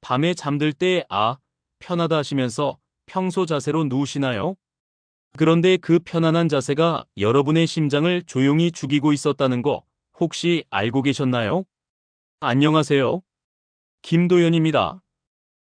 밤에 잠들 때 편하다 하시면서 평소 자세로 누우시나요? 그런데 그 편안한 자세가 여러분의 심장을 조용히 죽이고 있었다는 거 혹시 알고 계셨나요? 안녕하세요. 김도연입니다.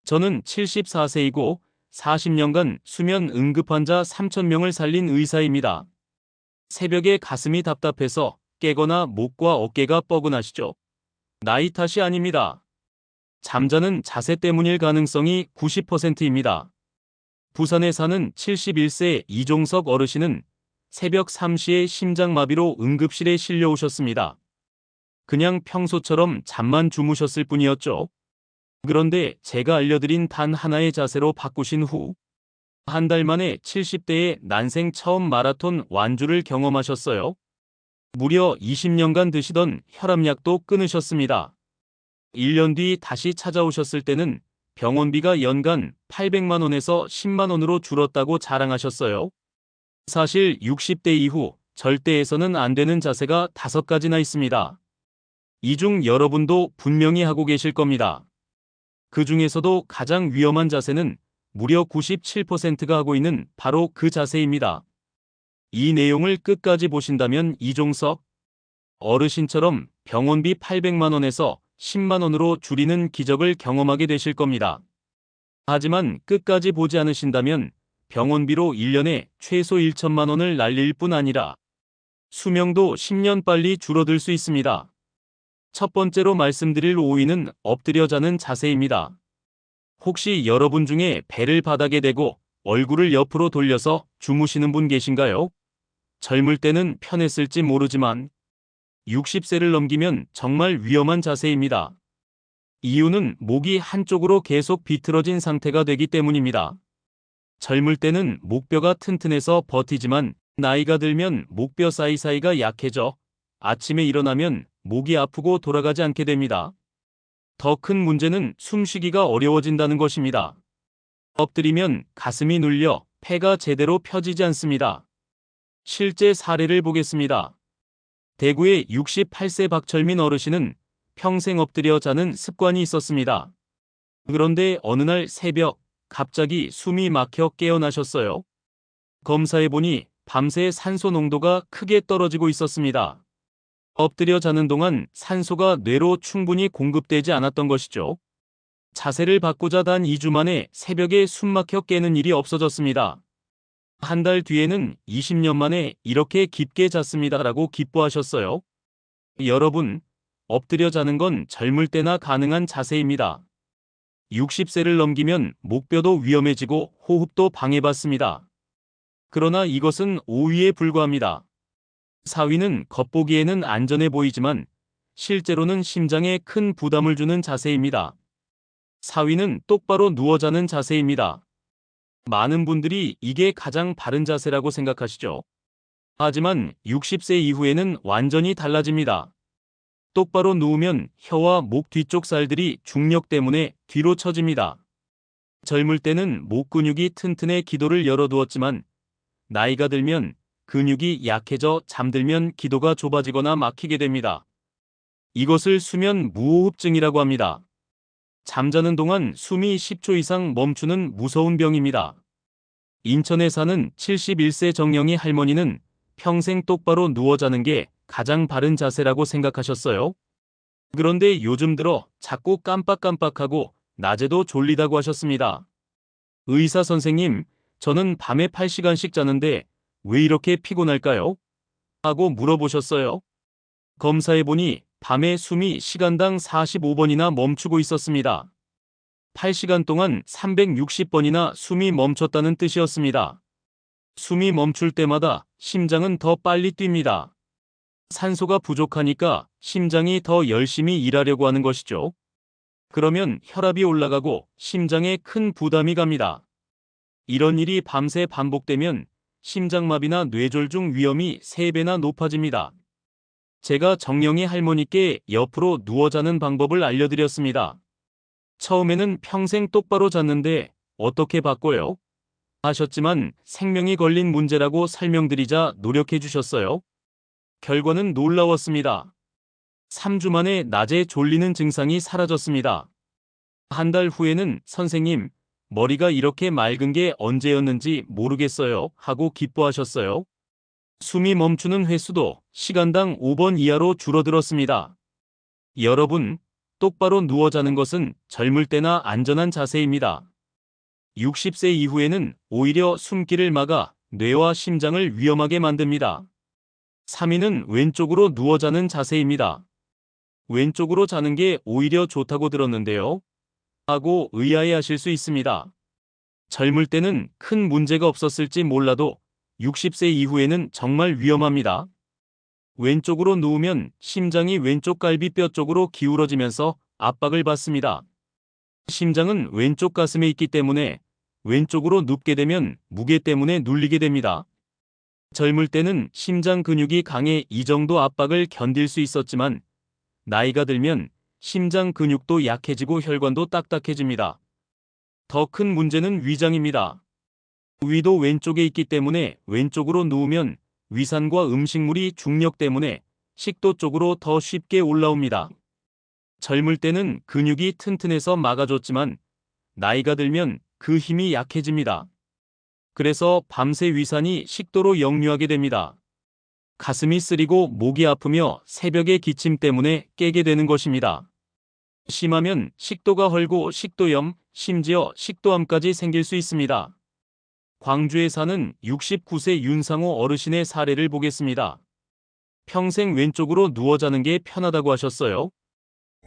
저는 74세이고 40년간 수면 응급환자 3,000명을 살린 의사입니다. 새벽에 가슴이 답답해서 깨거나 목과 어깨가 뻐근하시죠? 나이 탓이 아닙니다. 잠자는 자세 때문일 가능성이 90%입니다. 부산에 사는 71세 이종석 어르신은 새벽 3시에 심장마비로 응급실에 실려오셨습니다. 그냥 평소처럼 잠만 주무셨을 뿐이었죠. 그런데 제가 알려드린 단 하나의 자세로 바꾸신 후 한 달 만에 70대의 난생 처음 마라톤 완주를 경험하셨어요. 무려 20년간 드시던 혈압약도 끊으셨습니다. 1년 뒤 다시 찾아오셨을 때는 병원비가 연간 800만 원에서 10만 원으로 줄었다고 자랑하셨어요. 사실 60대 이후 절대해서는 안 되는 자세가 5가지나 있습니다. 이 중 여러분도 분명히 하고 계실 겁니다. 그 중에서도 가장 위험한 자세는 무려 97%가 하고 있는 바로 그 자세입니다. 이 내용을 끝까지 보신다면 이종석 어르신처럼 병원비 800만 원에서 10만 원으로 줄이는 기적을 경험하게 되실 겁니다. 하지만 끝까지 보지 않으신다면 병원비로 1년에 최소 1천만 원을 날릴 뿐 아니라 수명도 10년 빨리 줄어들 수 있습니다. 첫 번째로 말씀드릴 5위는 엎드려 자는 자세입니다. 혹시 여러분 중에 배를 바닥에 대고 얼굴을 옆으로 돌려서 주무시는 분 계신가요? 젊을 때는 편했을지 모르지만 60세를 넘기면 정말 위험한 자세입니다. 이유는 목이 한쪽으로 계속 비틀어진 상태가 되기 때문입니다. 젊을 때는 목뼈가 튼튼해서 버티지만 나이가 들면 목뼈 사이사이가 약해져 아침에 일어나면 목이 아프고 돌아가지 않게 됩니다. 더 큰 문제는 숨쉬기가 어려워진다는 것입니다. 엎드리면 가슴이 눌려 폐가 제대로 펴지지 않습니다. 실제 사례를 보겠습니다. 대구의 68세 박철민 어르신은 평생 엎드려 자는 습관이 있었습니다. 그런데 어느 날 새벽 갑자기 숨이 막혀 깨어나셨어요. 검사해보니 밤새 산소 농도가 크게 떨어지고 있었습니다. 엎드려 자는 동안 산소가 뇌로 충분히 공급되지 않았던 것이죠. 자세를 바꾸자 단 2주 만에 새벽에 숨 막혀 깨는 일이 없어졌습니다. 한 달 뒤에는 20년 만에 이렇게 깊게 잤습니다라고 기뻐하셨어요. 여러분, 엎드려 자는 건 젊을 때나 가능한 자세입니다. 60세를 넘기면 목뼈도 위험해지고 호흡도 방해받습니다. 그러나 이것은 5위에 불과합니다. 4위는 겉보기에는 안전해 보이지만 실제로는 심장에 큰 부담을 주는 자세입니다. 4위는 똑바로 누워 자는 자세입니다. 많은 분들이 이게 가장 바른 자세라고 생각하시죠. 하지만 60세 이후에는 완전히 달라집니다. 똑바로 누우면 혀와 목 뒤쪽 살들이 중력 때문에 뒤로 처집니다. 젊을 때는 목 근육이 튼튼해 기도를 열어두었지만 나이가 들면 근육이 약해져 잠들면 기도가 좁아지거나 막히게 됩니다. 이것을 수면 무호흡증이라고 합니다. 잠자는 동안 숨이 10초 이상 멈추는 무서운 병입니다. 인천에 사는 71세 정영희 할머니는 평생 똑바로 누워 자는 게 가장 바른 자세라고 생각하셨어요. 그런데 요즘 들어 자꾸 깜빡깜빡하고 낮에도 졸리다고 하셨습니다. 의사 선생님, 저는 밤에 8시간씩 자는데 왜 이렇게 피곤할까요? 하고 물어보셨어요. 검사해보니 밤에 숨이 시간당 45번이나 멈추고 있었습니다. 8시간 동안 360번이나 숨이 멈췄다는 뜻이었습니다. 숨이 멈출 때마다 심장은 더 빨리 뜁니다. 산소가 부족하니까 심장이 더 열심히 일하려고 하는 것이죠. 그러면 혈압이 올라가고 심장에 큰 부담이 갑니다. 이런 일이 밤새 반복되면 심장마비나 뇌졸중 위험이 3배나 높아집니다. 제가 정영희 할머니께 옆으로 누워 자는 방법을 알려드렸습니다. 처음에는 평생 똑바로 잤는데 어떻게 바꿔요? 하셨지만 생명이 걸린 문제라고 설명드리자 노력해 주셨어요. 결과는 놀라웠습니다. 3주 만에 낮에 졸리는 증상이 사라졌습니다. 한 달 후에는 선생님, 머리가 이렇게 맑은 게 언제였는지 모르겠어요 하고 기뻐하셨어요. 숨이 멈추는 횟수도 시간당 5번 이하로 줄어들었습니다. 여러분, 똑바로 누워 자는 것은 젊을 때나 안전한 자세입니다. 60세 이후에는 오히려 숨길을 막아 뇌와 심장을 위험하게 만듭니다. 3위는 왼쪽으로 누워 자는 자세입니다. 왼쪽으로 자는 게 오히려 좋다고 들었는데요. 하고 의아해하실 수 있습니다. 젊을 때는 큰 문제가 없었을지 몰라도 60세 이후에는 정말 위험합니다. 왼쪽으로 누우면 심장이 왼쪽 갈비뼈 쪽으로 기울어지면서 압박을 받습니다. 심장은 왼쪽 가슴에 있기 때문에 왼쪽으로 눕게 되면 무게 때문에 눌리게 됩니다. 젊을 때는 심장 근육이 강해 이 정도 압박을 견딜 수 있었지만 나이가 들면 심장 근육도 약해지고 혈관도 딱딱해집니다. 더 큰 문제는 위장입니다. 위도 왼쪽에 있기 때문에 왼쪽으로 누우면 위산과 음식물이 중력 때문에 식도 쪽으로 더 쉽게 올라옵니다. 젊을 때는 근육이 튼튼해서 막아줬지만 나이가 들면 그 힘이 약해집니다. 그래서 밤새 위산이 식도로 역류하게 됩니다. 가슴이 쓰리고 목이 아프며 새벽에 기침 때문에 깨게 되는 것입니다. 심하면 식도가 헐고 식도염, 심지어 식도암까지 생길 수 있습니다. 광주에 사는 69세 윤상호 어르신의 사례를 보겠습니다. 평생 왼쪽으로 누워 자는 게 편하다고 하셨어요.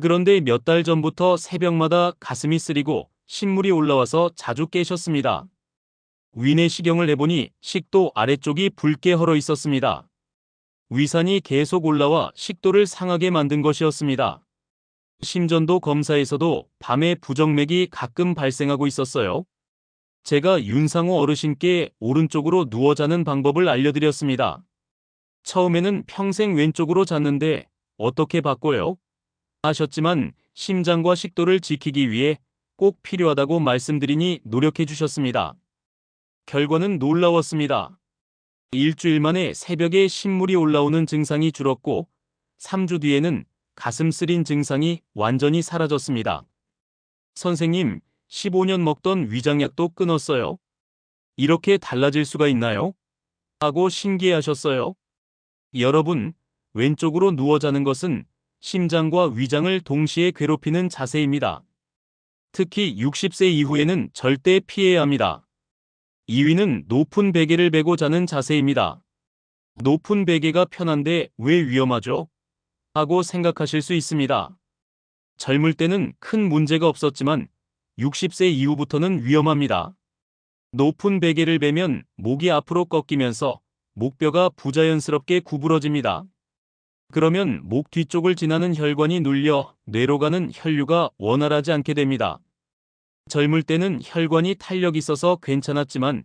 그런데 몇 달 전부터 새벽마다 가슴이 쓰리고 신물이 올라와서 자주 깨셨습니다. 위내시경을 해보니 식도 아래쪽이 붉게 헐어 있었습니다. 위산이 계속 올라와 식도를 상하게 만든 것이었습니다. 심전도 검사에서도 밤에 부정맥이 가끔 발생하고 있었어요. 제가 윤상호 어르신께 오른쪽으로 누워 자는 방법을 알려드렸습니다. 처음에는 평생 왼쪽으로 잤는데 어떻게 바꿔요? 하셨지만 심장과 식도를 지키기 위해 꼭 필요하다고 말씀드리니 노력해 주셨습니다. 결과는 놀라웠습니다. 일주일 만에 새벽에 신물이 올라오는 증상이 줄었고 3주 뒤에는 가슴 쓰린 증상이 완전히 사라졌습니다. 선생님, 15년 먹던 위장약도 끊었어요. 이렇게 달라질 수가 있나요? 하고 신기해하셨어요. 여러분, 왼쪽으로 누워 자는 것은 심장과 위장을 동시에 괴롭히는 자세입니다. 특히 60세 이후에는 절대 피해야 합니다. 2위는 높은 베개를 베고 자는 자세입니다. 높은 베개가 편한데 왜 위험하죠? 하고 생각하실 수 있습니다. 젊을 때는 큰 문제가 없었지만 60세 이후부터는 위험합니다. 높은 베개를 베면 목이 앞으로 꺾이면서 목뼈가 부자연스럽게 구부러집니다. 그러면 목 뒤쪽을 지나는 혈관이 눌려 뇌로 가는 혈류가 원활하지 않게 됩니다. 젊을 때는 혈관이 탄력 있어서 괜찮았지만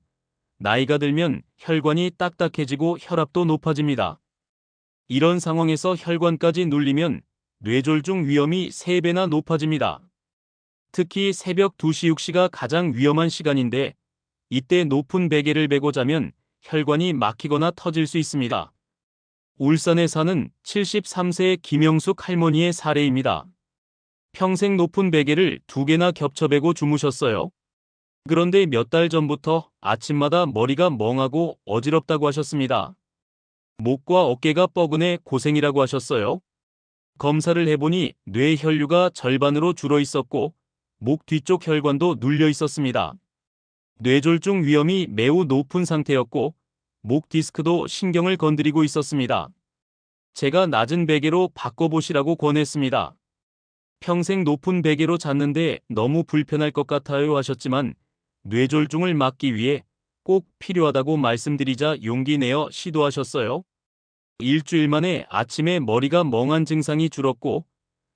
나이가 들면 혈관이 딱딱해지고 혈압도 높아집니다. 이런 상황에서 혈관까지 눌리면 뇌졸중 위험이 3배나 높아집니다. 특히 새벽 2시, 6시가 가장 위험한 시간인데 이때 높은 베개를 베고 자면 혈관이 막히거나 터질 수 있습니다. 울산에 사는 73세 김영숙 할머니의 사례입니다. 평생 높은 베개를 2개나 겹쳐 베고 주무셨어요. 그런데 몇 달 전부터 아침마다 머리가 멍하고 어지럽다고 하셨습니다. 목과 어깨가 뻐근해 고생이라고 하셨어요. 검사를 해보니 뇌 혈류가 절반으로 줄어 있었고 목 뒤쪽 혈관도 눌려 있었습니다. 뇌졸중 위험이 매우 높은 상태였고 목 디스크도 신경을 건드리고 있었습니다. 제가 낮은 베개로 바꿔보시라고 권했습니다. 평생 높은 베개로 잤는데 너무 불편할 것 같아요 하셨지만 뇌졸중을 막기 위해 꼭 필요하다고 말씀드리자 용기 내어 시도하셨어요. 일주일 만에 아침에 머리가 멍한 증상이 줄었고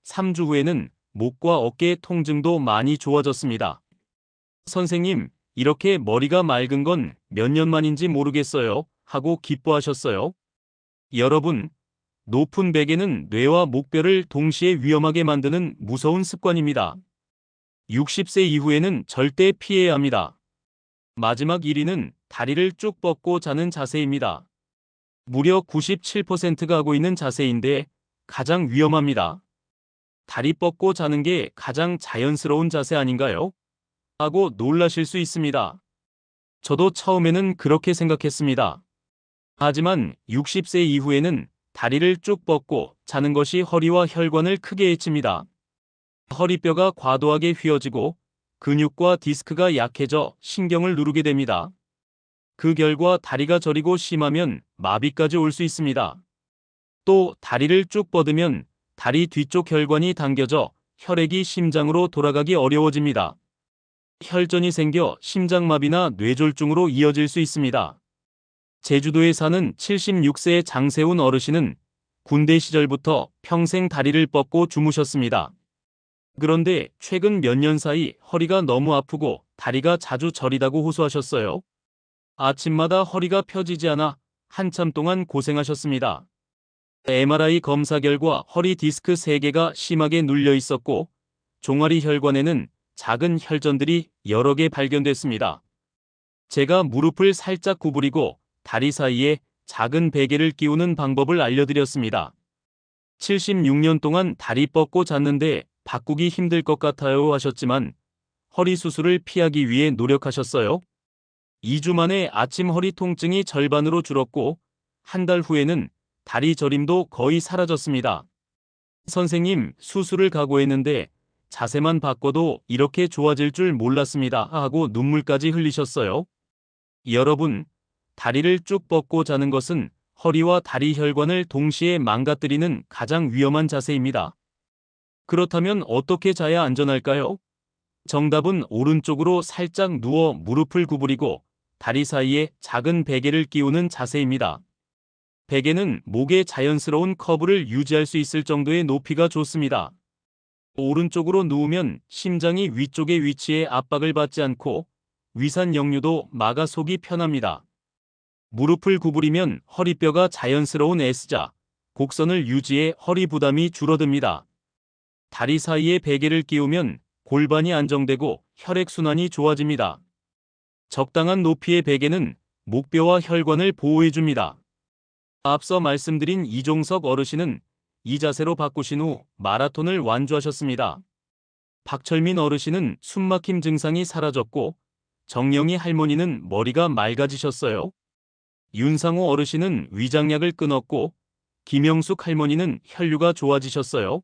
3주 후에는 목과 어깨 통증도 많이 좋아졌습니다. 선생님, 이렇게 머리가 맑은 건 몇 년 만인지 모르겠어요 하고 기뻐하셨어요. 여러분, 높은 베개는 뇌와 목뼈를 동시에 위험하게 만드는 무서운 습관입니다. 60세 이후에는 절대 피해야 합니다. 마지막 1위는 다리를 쭉 뻗고 자는 자세입니다. 무려 97%가 하고 있는 자세인데 가장 위험합니다. 다리 뻗고 자는 게 가장 자연스러운 자세 아닌가요? 하고 놀라실 수 있습니다. 저도 처음에는 그렇게 생각했습니다. 하지만 60세 이후에는 다리를 쭉 뻗고 자는 것이 허리와 혈관을 크게 해칩니다. 허리뼈가 과도하게 휘어지고 근육과 디스크가 약해져 신경을 누르게 됩니다. 그 결과 다리가 저리고 심하면 마비까지 올 수 있습니다. 또 다리를 쭉 뻗으면 다리 뒤쪽 혈관이 당겨져 혈액이 심장으로 돌아가기 어려워집니다. 혈전이 생겨 심장마비나 뇌졸중으로 이어질 수 있습니다. 제주도에 사는 76세의 장세훈 어르신은 군대 시절부터 평생 다리를 뻗고 주무셨습니다. 그런데 최근 몇 년 사이 허리가 너무 아프고 다리가 자주 저리다고 호소하셨어요. 아침마다 허리가 펴지지 않아 한참 동안 고생하셨습니다. MRI 검사 결과 허리 디스크 3개가 심하게 눌려 있었고 종아리 혈관에는 작은 혈전들이 여러 개 발견됐습니다. 제가 무릎을 살짝 구부리고 다리 사이에 작은 베개를 끼우는 방법을 알려드렸습니다. 76년 동안 다리 뻗고 잤는데 바꾸기 힘들 것 같아요 하셨지만 허리 수술을 피하기 위해 노력하셨어요. 2주 만에 아침 허리 통증이 절반으로 줄었고 한 달 후에는 다리 저림도 거의 사라졌습니다. 선생님, 수술을 각오했는데 자세만 바꿔도 이렇게 좋아질 줄 몰랐습니다 하고 눈물까지 흘리셨어요. 여러분, 다리를 쭉 뻗고 자는 것은 허리와 다리 혈관을 동시에 망가뜨리는 가장 위험한 자세입니다. 그렇다면 어떻게 자야 안전할까요? 정답은 오른쪽으로 살짝 누워 무릎을 구부리고 다리 사이에 작은 베개를 끼우는 자세입니다. 베개는 목의 자연스러운 커브를 유지할 수 있을 정도의 높이가 좋습니다. 오른쪽으로 누우면 심장이 위쪽에 위치해 압박을 받지 않고 위산 역류도 막아 속이 편합니다. 무릎을 구부리면 허리뼈가 자연스러운 S자, 곡선을 유지해 허리 부담이 줄어듭니다. 다리 사이에 베개를 끼우면 골반이 안정되고 혈액순환이 좋아집니다. 적당한 높이의 베개는 목뼈와 혈관을 보호해줍니다. 앞서 말씀드린 이종석 어르신은 이 자세로 바꾸신 후 마라톤을 완주하셨습니다. 박철민 어르신은 숨막힘 증상이 사라졌고 정영희 할머니는 머리가 맑아지셨어요. 윤상호 어르신은 위장약을 끊었고 김영숙 할머니는 혈류가 좋아지셨어요.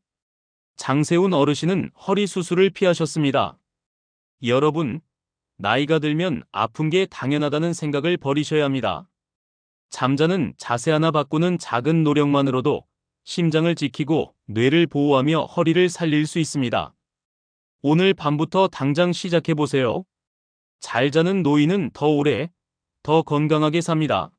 장세훈 어르신은 허리 수술을 피하셨습니다. 여러분, 나이가 들면 아픈 게 당연하다는 생각을 버리셔야 합니다. 잠자는 자세 하나 바꾸는 작은 노력만으로도 심장을 지키고 뇌를 보호하며 허리를 살릴 수 있습니다. 오늘 밤부터 당장 시작해보세요. 잘 자는 노인은 더 오래, 더 건강하게 삽니다.